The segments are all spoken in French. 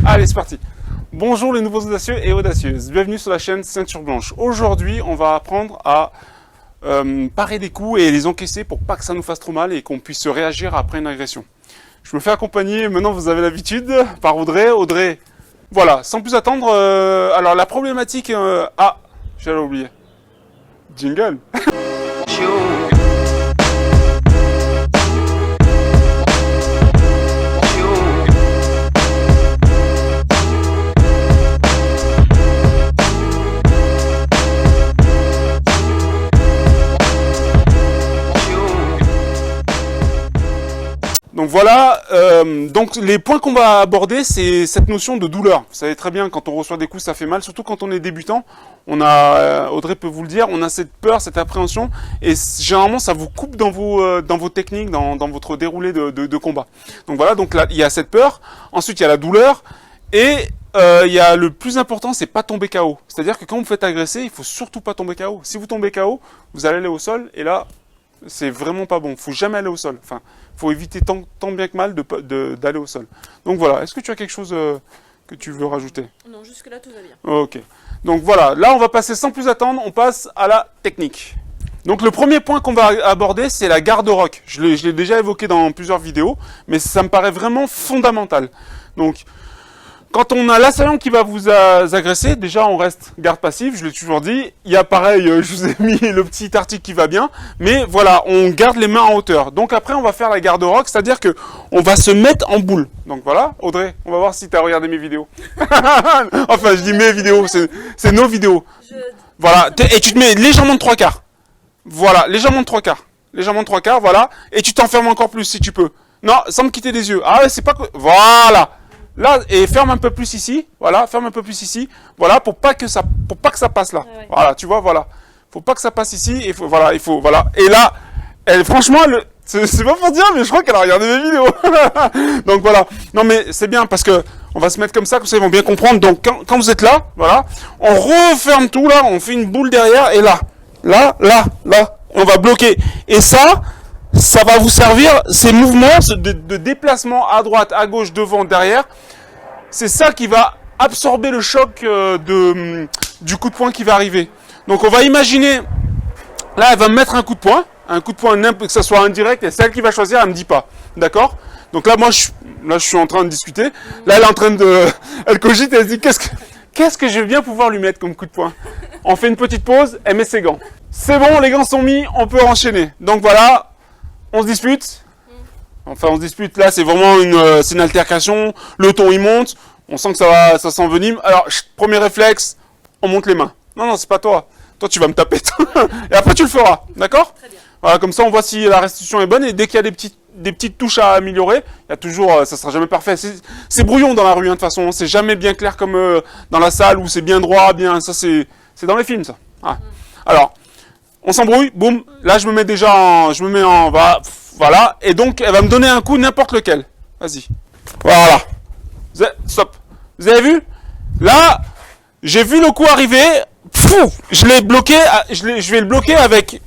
Allez, c'est parti. Bonjour les nouveaux audacieux et audacieuses. Bienvenue sur la chaîne Ceinture Blanche. Aujourd'hui, on va apprendre à parer des coups et les encaisser pour pas que ça nous fasse trop mal et qu'on puisse réagir après une agression. Je me fais accompagner, maintenant vous avez l'habitude, par Audrey. Audrey, voilà, sans plus attendre, alors la problématique... ah, j'allais oublier. Jingle. Donc voilà, donc les points qu'on va aborder, c'est cette notion de douleur. Vous savez très bien, quand on reçoit des coups, ça fait mal, surtout quand on est débutant. On a, Audrey peut vous le dire, on a cette peur, cette appréhension, et généralement ça vous coupe dans vos techniques, dans votre déroulé de combat. Donc voilà, donc là il y a cette peur. Ensuite il y a la douleur, et il y a le plus important, c'est pas tomber KO. C'est-à-dire que quand vous faites agresser, il faut surtout pas tomber KO. Si vous tombez KO, vous allez aller au sol, et là c'est vraiment pas bon. Faut jamais aller au sol. Enfin, faut éviter tant bien que mal d'aller au sol. Donc voilà. Est-ce que tu as quelque chose que tu veux rajouter? Non, jusque-là tout va bien. Ok. Donc voilà. Là, on va passer sans plus attendre. On passe à la technique. Donc le premier point qu'on va aborder, c'est la garde rock. Je l'ai déjà évoqué dans plusieurs vidéos, mais ça me paraît vraiment fondamental. Donc quand on a l'assaillant qui va vous agresser, déjà on reste garde passive, je l'ai toujours dit. Il y a pareil, je vous ai mis le petit article qui va bien. Mais voilà, on garde les mains en hauteur. Donc après on va faire la garde rock, c'est-à-dire que on va se mettre en boule. Donc voilà, Audrey, on va voir si tu as regardé mes vidéos. Enfin je dis mes vidéos, c'est nos vidéos. Voilà, et tu te mets légèrement de 3/4. Voilà, légèrement de 3/4. Légèrement de 3/4, voilà. Et tu t'enfermes encore plus si tu peux. Non, sans me quitter des yeux. Ah ouais, c'est pas que... Voilà. Là, et ferme un peu plus ici, voilà, ferme un peu plus ici, voilà, pour pas que ça passe là. Ouais. Voilà, tu vois, voilà. Faut pas que ça passe ici, et voilà. Et là, elle, franchement, c'est pas pour dire, mais je crois qu'elle a regardé mes vidéos. Donc voilà. Non mais c'est bien parce que on va se mettre comme ça ils vont bien comprendre. Donc quand vous êtes là, voilà, on referme tout là, on fait une boule derrière, et là, on va bloquer. Et ça va vous servir, ces mouvements de déplacement à droite, à gauche, devant, derrière. C'est ça qui va absorber le choc du coup de poing qui va arriver. Donc on va imaginer, là elle va me mettre un coup de poing, que ça soit indirect, et celle qui va choisir, elle me dit pas. D'accord? Donc là moi je suis en train de discuter. Là elle est en train elle cogite, elle se dit qu'est-ce que je vais bien pouvoir lui mettre comme coup de poing. On fait une petite pause, elle met ses gants. C'est bon, les gants sont mis, on peut enchaîner. Donc voilà. On se dispute. Enfin, on se dispute. Là, c'est vraiment une altercation. Le ton, il monte. On sent que ça s'envenime. Alors, premier réflexe, on monte les mains. Non, c'est pas toi. Toi, tu vas me taper. Et après, tu le feras. D'accord? Très bien. Voilà, comme ça, on voit si la restitution est bonne. Et dès qu'il y a des petites touches à améliorer, il y a toujours, ça sera jamais parfait. C'est brouillon dans la rue, hein, de toute façon. C'est jamais bien clair comme dans la salle où c'est bien droit, bien. Ça, c'est dans les films, ça. Ah. Alors. On s'embrouille, boum, là je me mets en, voilà, et donc elle va me donner un coup n'importe lequel. Vas-y. Voilà. Stop. Vous avez vu? Là, j'ai vu le coup arriver, je l'ai bloqué, je vais le bloquer avec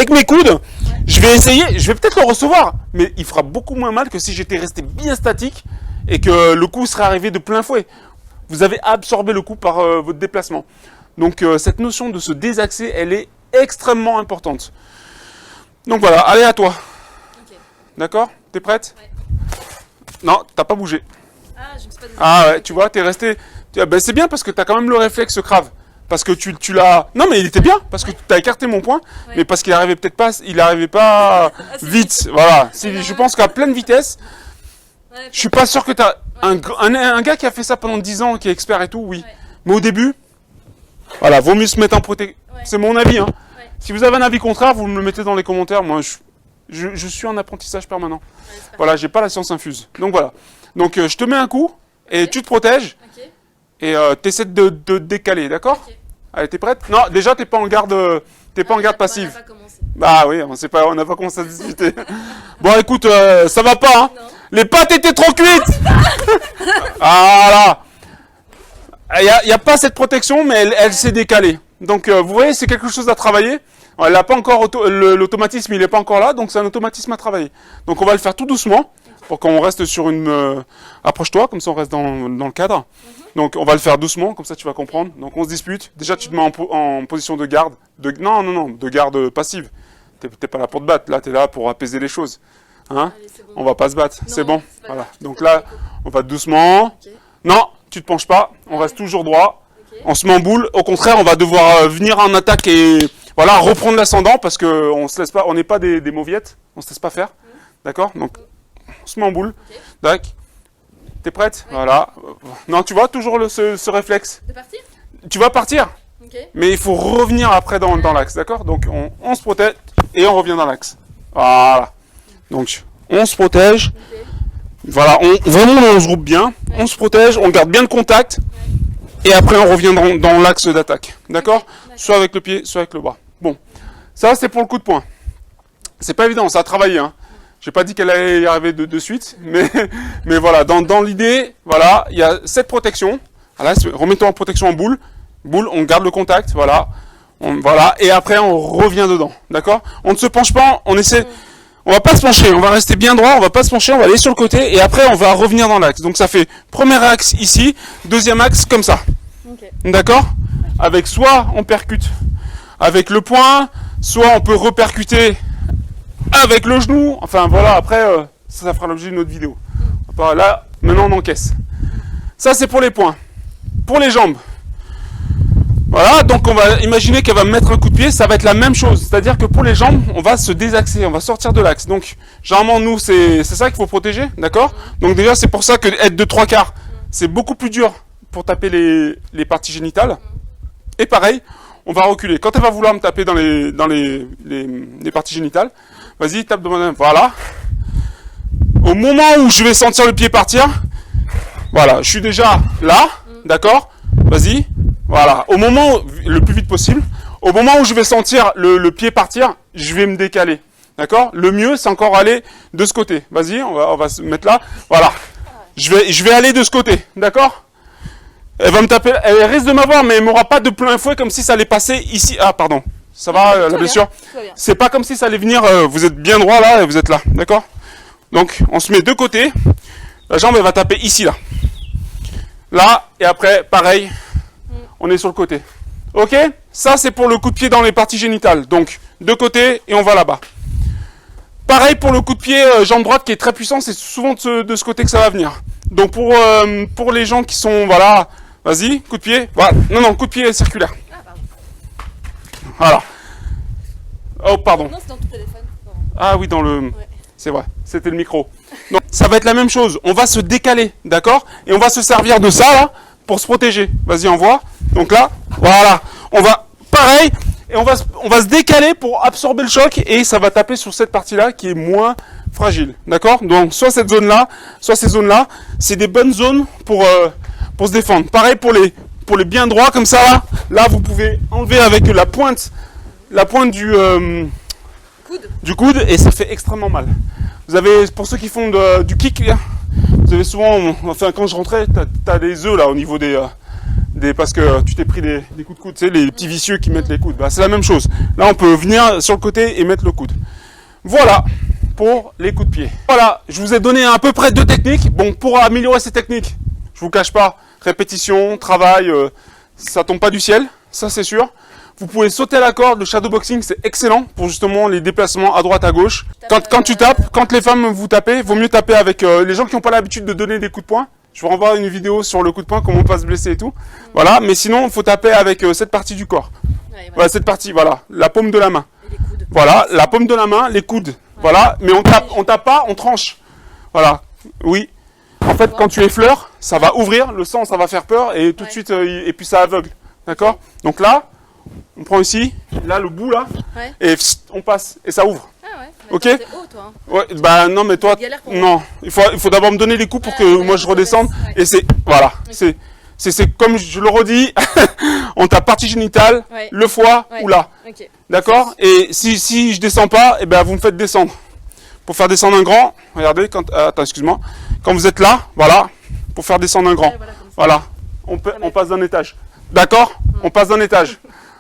mes coudes. Je vais essayer, je vais peut-être le recevoir, mais il fera beaucoup moins mal que si j'étais resté bien statique et que le coup serait arrivé de plein fouet. Vous avez absorbé le coup par votre déplacement. Donc cette notion de se désaxer, elle est extrêmement importante. Donc voilà, allez à toi. Ok. D'accord? T'es prête? Ouais. Non, t'as pas bougé. Ah, je me suis pas Ah ouais, tu vois, t'es resté... Ben, c'est bien parce que t'as quand même le réflexe crave. Parce que tu l'as... Non mais il était bien, parce que t'as écarté mon point, mais parce qu'il arrivait peut-être pas... Il arrivait pas vite. Voilà. Je pense qu'à pleine vitesse, je suis pas sûr que t'as... Un gars qui a fait ça pendant 10 ans, qui est expert et tout, oui. Ouais. Mais au début, voilà, vaut mieux se mettre en protection. Ouais. C'est mon avis, hein. Ouais. Si vous avez un avis contraire, vous me le mettez dans les commentaires. Moi, je suis en apprentissage permanent. Ouais, voilà, j'ai pas la science infuse. Donc voilà. Donc je te mets un coup et tu te protèges. Okay. Et t'essaies de te décaler, d'accord? Okay. Allez, t'es prête? Non, déjà t'es pas en garde, pas en garde passive. On n'a pas commencé. Bah oui, on n'a pas commencé à discuter. Bon, écoute, ça va pas, hein? Non. Les pâtes étaient trop cuites. Voilà. Il n'y a pas cette protection, mais elle s'est décalée. Donc, vous voyez, c'est quelque chose à travailler. Elle n'a pas encore l'automatisme, il n'est pas encore là, donc c'est un automatisme à travailler. Donc, on va le faire tout doucement. pour qu'on reste sur une... Approche-toi, comme ça on reste dans le cadre. Donc on va le faire doucement, comme ça tu vas comprendre. Donc on se dispute. Déjà tu te mets en position de garde. Non, de garde passive. T'es pas là pour te battre, là t'es là pour apaiser les choses. Hein? Allez, c'est bon. On va pas se battre, c'est bon. c'est pas Voilà. grave. Donc C'est là, pas grave. on va doucement. Ok. Non, tu te penches pas, on reste toujours droit. Ok. On se met en boule. Au contraire, on va devoir venir en attaque et voilà, reprendre l'ascendant parce que on se laisse pas, on n'est pas des mauviettes, on se laisse pas faire. D'accord? Donc on se met en boule. Ok. D'accord. T'es prête? Oui. Voilà. Non, tu vois toujours ce réflexe. De partir? Tu vas partir, Ok. mais il faut revenir après dans l'axe, d'accord? Donc on se protège et on revient dans l'axe. Voilà. Donc on se protège. Ok. Voilà, vraiment on se groupe bien, on se protège, on garde bien le contact, et après on revient dans l'axe d'attaque, d'accord? D'accord. Soit avec le pied, soit avec le bras. Bon, ça c'est pour le coup de poing. C'est pas évident, ça a travaillé, hein. J'ai pas dit qu'elle allait y arriver de suite, mais voilà, dans l'idée, voilà, il y a cette protection. Voilà, remets-toi en protection en boule, on garde le contact, voilà, voilà, et après on revient dedans, d'accord? On ne se penche pas, on essaie... On va pas se pencher, on va rester bien droit, on va pas se pencher, on va aller sur le côté et après on va revenir dans l'axe. Donc ça fait premier axe ici, deuxième axe comme ça. Ok. D'accord? Avec soit on percute avec le poing, soit on peut repercuter avec le genou. Enfin voilà, après ça fera l'objet d'une autre vidéo. Là, maintenant on encaisse. Ça c'est pour les poings. Pour les jambes. Voilà, donc on va imaginer qu'elle va me mettre un coup de pied, ça va être la même chose. C'est-à-dire que pour les jambes, on va se désaxer, on va sortir de l'axe. Donc, généralement, nous, c'est ça qu'il faut protéger, d'accord? Donc déjà, c'est pour ça que être de 3/4, c'est beaucoup plus dur pour taper les parties génitales. Et pareil, on va reculer. Quand elle va vouloir me taper dans les parties génitales, vas-y, tape devant elle. Voilà. Au moment où je vais sentir le pied partir, voilà, je suis déjà là, d'accord? Vas-y. Voilà, au moment, le plus vite possible, au moment où je vais sentir le pied partir, je vais me décaler. D'accord? Le mieux, c'est encore aller de ce côté. Vas-y, on va se mettre là. Voilà. Je vais aller de ce côté. D'accord? Elle va me taper, elle risque de m'avoir, mais elle m'aura pas de plein fouet comme si ça allait passer ici. Ah, pardon. Ça va, la blessure? Tout va bien. C'est pas comme si ça allait venir, vous êtes bien droit là et vous êtes là. D'accord? Donc, on se met de côté. La jambe, elle va taper ici, là. Là, et après, pareil. On est sur le côté. Ok? Ça, c'est pour le coup de pied dans les parties génitales. Donc, de côté et on va là-bas. Pareil pour le coup de pied jambe droite qui est très puissant. C'est souvent de ce côté que ça va venir. Donc, pour les gens qui sont... Voilà. Vas-y, coup de pied. Voilà. Non, coup de pied circulaire. Ah, pardon. Voilà. Oh, pardon. Non, c'est dans ton téléphone. Non. Ah oui, dans le... Ouais. C'est vrai, c'était le micro. Donc, ça va être la même chose. On va se décaler, d'accord? Et on va se servir de ça, là, pour se protéger. Vas-y, envoie. Donc là, voilà. On va, pareil, et on va se décaler pour absorber le choc et ça va taper sur cette partie-là qui est moins fragile. D'accord? Donc, soit cette zone-là, soit ces zones-là, c'est des bonnes zones pour se défendre. Pareil pour les bien droits, comme ça, là. Là, vous pouvez enlever avec la pointe du coude et ça fait extrêmement mal. Vous avez, pour ceux qui font du kick, vous avez souvent, enfin quand je rentrais, t'as des œufs là au niveau des parce que tu t'es pris des coups de coude, tu sais, les petits vicieux qui mettent les coudes. Bah, c'est la même chose. Là, on peut venir sur le côté et mettre le coude. Voilà pour les coups de pied. Voilà, je vous ai donné à peu près 2 techniques. Bon, pour améliorer ces techniques, je vous cache pas, répétition, travail, ça tombe pas du ciel, ça c'est sûr. Vous pouvez sauter à la corde, le shadowboxing c'est excellent pour justement les déplacements à droite à gauche. Quand tu tapes, quand les femmes vous tapez, vaut mieux taper avec les gens qui n'ont pas l'habitude de donner des coups de poing. Je vous renvoie une vidéo sur le coup de poing, comment on peut se blesser et tout. Voilà, mais sinon il faut taper avec cette partie du corps. Ouais, Voilà, cette partie, voilà, la paume de la main. Et les coudes. Voilà, la paume de la main, les coudes. Voilà, mais on tape pas, on tranche. Voilà, oui. En fait, quand tu effleures, ça va ouvrir, le sang, ça va faire peur et tout de suite, et puis ça aveugle. D'accord? Donc là, on prend ici, là le bout là, Ouais. et on passe et ça ouvre. Ah ouais. Ok. T'es haut, toi. Hein. Ouais, bah non mais toi, Galère pour moi. non, il faut d'abord me donner les coups pour que Ouais, moi je redescende. ouais. Et c'est voilà, c'est comme je le redis, on tape partie génitale, Ouais. le foie Ouais. ou là. Ok. D'accord? Et si je descends pas, et ben vous me faites descendre. Pour faire descendre un grand, regardez, attends, excuse-moi. Quand vous êtes là, voilà, pour faire descendre un grand. Ouais, voilà, comme ça. Voilà, on passe d'un étage. D'accord? On passe d'un étage.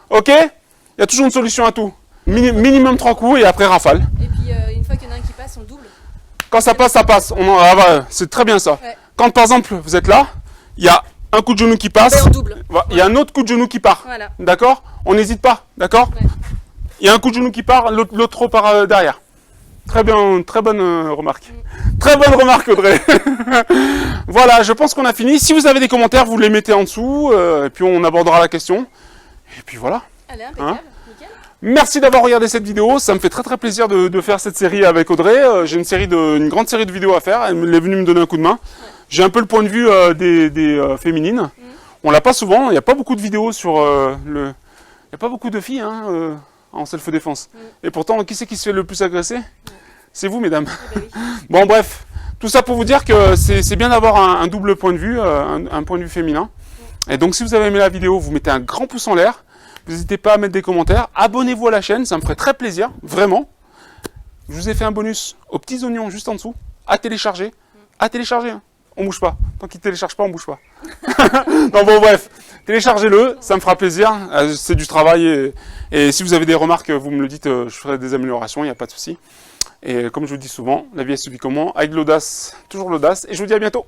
Ok? Il y a toujours une solution à tout. Minimum 3 coups et après rafale. Et puis, une fois qu'il y en a un qui passe, on double. Quand ça passe, ça passe. C'est très bien ça. Ouais. Quand par exemple, vous êtes là, il y a un coup de genou qui passe. En double. Il y a un autre coup de genou qui part. Voilà. D'accord? On n'hésite pas. D'accord? Ouais. Il y a un coup de genou qui part, l'autre repart derrière. Très bien, très bonne remarque. Très bonne remarque, Audrey. Voilà, je pense qu'on a fini. Si vous avez des commentaires, vous les mettez en dessous, et puis on abordera la question. Et puis voilà. Allez, impeccable. Nickel. Merci d'avoir regardé cette vidéo. Ça me fait très plaisir de faire cette série avec Audrey. J'ai une grande série de vidéos à faire. Elle est venue me donner un coup de main. J'ai un peu le point de vue des féminines. On l'a pas souvent. Il n'y a pas beaucoup de vidéos sur Il n'y a pas beaucoup de filles en self-défense. Et pourtant, qui c'est qui se fait le plus agresser? C'est vous, mesdames. Eh ben oui. Bon, bref. Tout ça pour vous dire que c'est bien d'avoir un double point de vue, un point de vue féminin. Et donc, si vous avez aimé la vidéo, vous mettez un grand pouce en l'air. N'hésitez pas à mettre des commentaires. Abonnez-vous à la chaîne, ça me ferait très plaisir, vraiment. Je vous ai fait un bonus aux petits oignons juste en dessous, à télécharger. À télécharger, hein. On bouge pas. Tant qu'il ne télécharge pas, on bouge pas. Non, bon, bref. Téléchargez-le, ça me fera plaisir. C'est du travail. Et si vous avez des remarques, vous me le dites, je ferai des améliorations, il n'y a pas de souci. Et comme je vous dis souvent, la vie elle se vit comment? Avec de l'audace, toujours l'audace. Et je vous dis à bientôt.